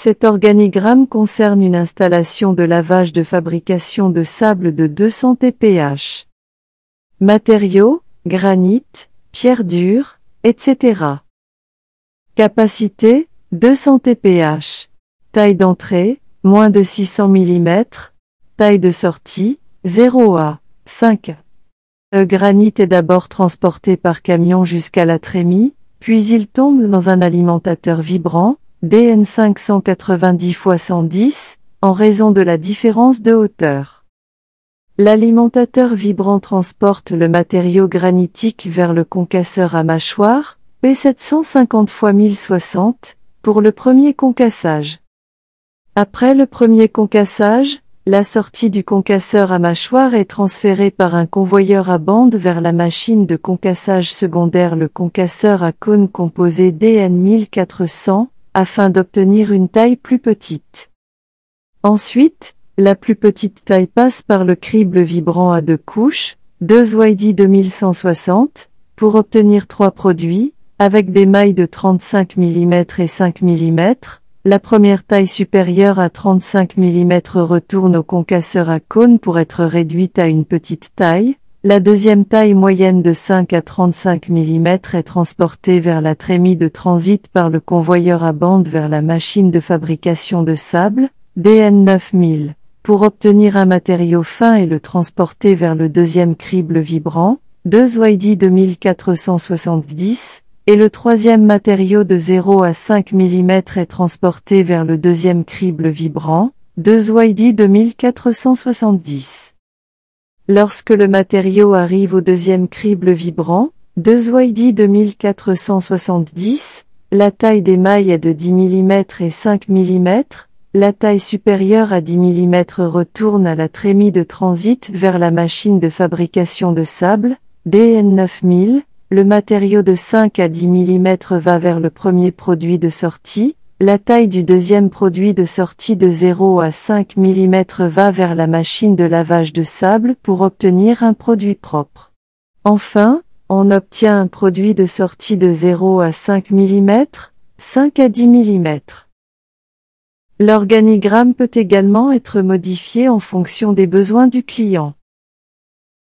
Cet organigramme concerne une installation de lavage de fabrication de sable de 200 TPH. Matériaux, granit, pierre dure, etc. Capacité, 200 TPH. Taille d'entrée, moins de 600 mm. Taille de sortie, 0 à 5. Le granit est d'abord transporté par camion jusqu'à la trémie, puis il tombe dans un alimentateur vibrant, DN 590 x 110, en raison de la différence de hauteur. L'alimentateur vibrant transporte le matériau granitique vers le concasseur à mâchoire, P750 x 1060, pour le premier concassage. Après le premier concassage, la sortie du concasseur à mâchoire est transférée par un convoyeur à bande vers la machine de concassage secondaire, le concasseur à cône composé DN 1400, afin d'obtenir une taille plus petite. Ensuite, la plus petite taille passe par le crible vibrant à 2 couches, 2YD 2160, pour obtenir 3 produits, avec des mailles de 35 mm et 5 mm. La première taille supérieure à 35 mm retourne au concasseur à cône pour être réduite à une petite taille. La deuxième taille moyenne de 5 à 35 mm est transportée vers la trémie de transit par le convoyeur à bande vers la machine de fabrication de sable, DN 9000, pour obtenir un matériau fin et le transporter vers le deuxième crible vibrant, 2YD 2470, et le troisième matériau de 0 à 5 mm est transporté vers le deuxième crible vibrant, 2YD 2470. Lorsque le matériau arrive au deuxième crible vibrant, 2YD 2470, la taille des mailles est de 10 mm et 5 mm, la taille supérieure à 10 mm retourne à la trémie de transit vers la machine de fabrication de sable, DN 9000, le matériau de 5 à 10 mm va vers le premier produit de sortie, la taille du deuxième produit de sortie de 0 à 5 mm va vers la machine de lavage de sable pour obtenir un produit propre. Enfin, on obtient un produit de sortie de 0 à 5 mm, 5 à 10 mm. L'organigramme peut également être modifié en fonction des besoins du client.